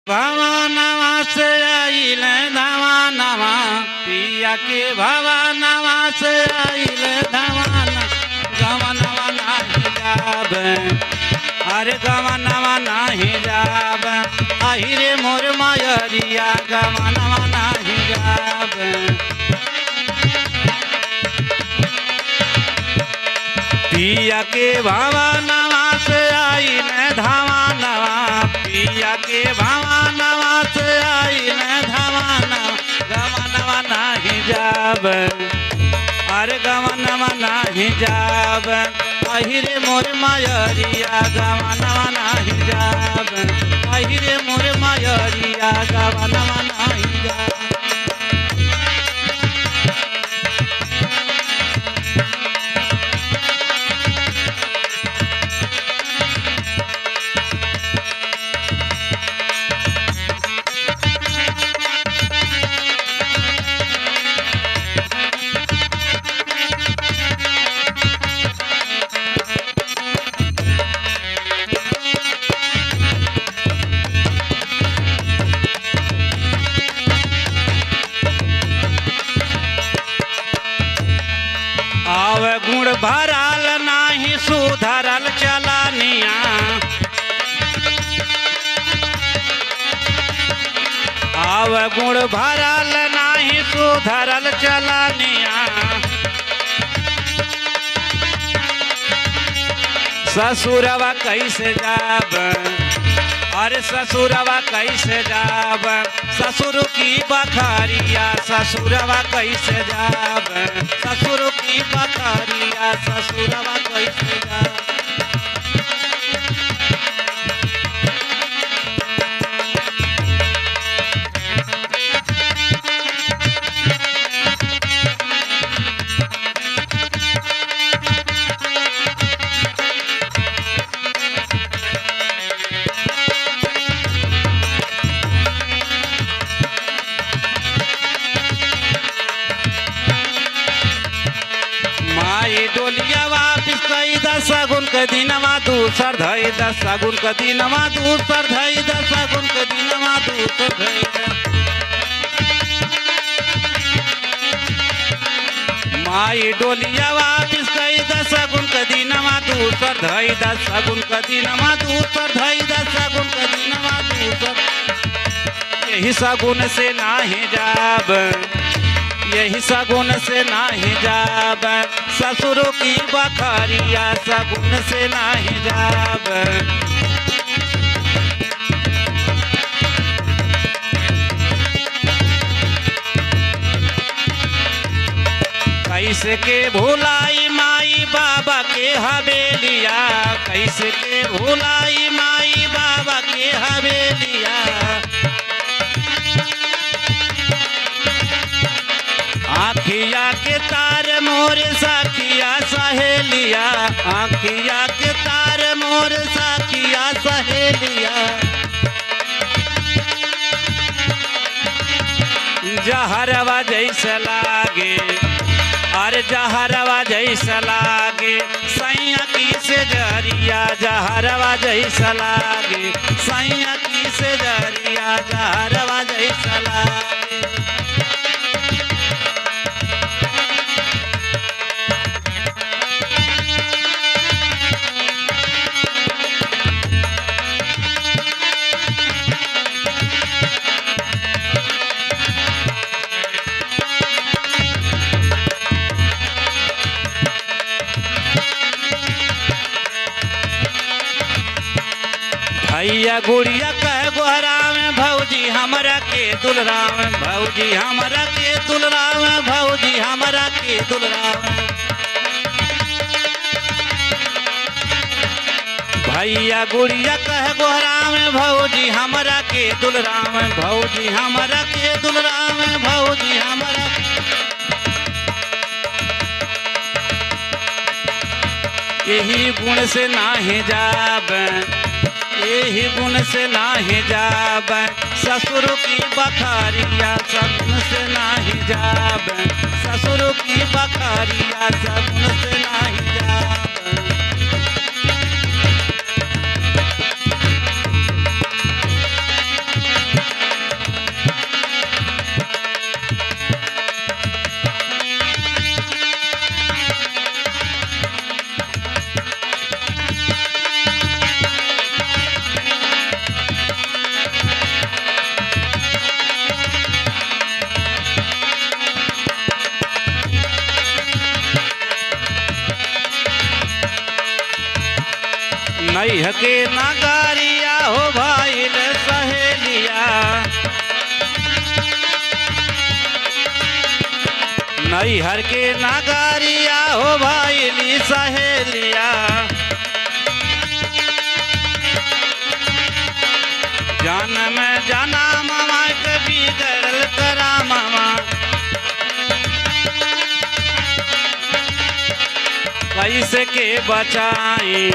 भवनवा से आइल धवानवा पिया के भवनवा से आइल धवान गवनवा नाही जाब अरे गवनवा नाही जाब आहिरे मोर मायरिया गवनवा नाही जाब पिया के भवनवा से आइल धवानवा पिया के भवनवा से आइल धवानवा गवनवा नाही जाब अरे गवनवा नाही जाब अहिरे मोर मायरिया गवनवा नाही जाब अहिरे मोर मायरिया गवनवा नाही जाब आव गुण भरल नाही सुधरल चलनिया आव गुण भरल नाही सुधरल चलनिया ससुरवा कैसे जाब अरे ससुरवा कैसे जाब ससुर की बखारिया ससुरवा कैसे जाब ससुर की बखारिया ससुरवा कैसे जाब माई डोलिया वापिस कई दसगुन के दिनवा दूसर धई दसगुन के दिनवा दूसर धई दसगुन के दिनवा दूसर धई माई डोलिया वापिस कई दसगुन के दिनवा दूसर धई दसगुन के दिनवा दूसर धई दसगुन के दिनवा दूसर यही सगुन से नाही जाब यही सगुन से नाही जाब ससुर की बखारिया सगुन से नाही जाब कैसे के भुलाई माई बाबा के हवेलिया कैसे के भुलाई माई बाबा के हवेलिया आखिया के तार मोर सखिया सहेलिया आखिया के तार मोर सखिया सहेलिया जहरवा जैसे लागे अरे जहरवा जैसे लागे सैया की से जरिया जहरवा जैसे लागे सैया की से जरिया जहरवा जैसे लागे भैया गुड़िया कह गोहरा में भौजी हमरा के दुलरा में भौजी हमरा के दुलरा में भौजी हमरा के दुलरा में भैया गुड़िया कह गोहरा में भौजी हमरा के दुलरा में भौजी हमरा के दुलरा में भौजी हमरा यही गुण से नाही जाब यही गुण से नाही जाब ससुर की बखारिया सगुन से नाही जाब ससुर की बखारिया सगुन से नाही जाब नैहर के नगारिया हो भाईल सहेलिया, नैहर के नगारिया हो भाईली सहेलिया, जन्म जाना मामा के बिगड़ल करा मामा, कैसे के बचाई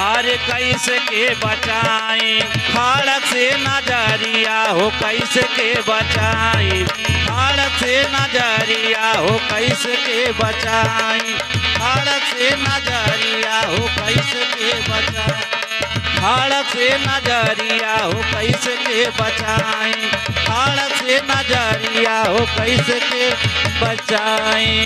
और कैसे के बचाई, खड़क से नजरिया हो कैसे के बचाई, खड़क से नजरिया हो कैसे के बचाई, खड़क से नजरिया हो कैसे के बचाई, खड़क से नजरिया हो कैसे के बचाई, खड़क से नजरिया हो कैसे के बचाई।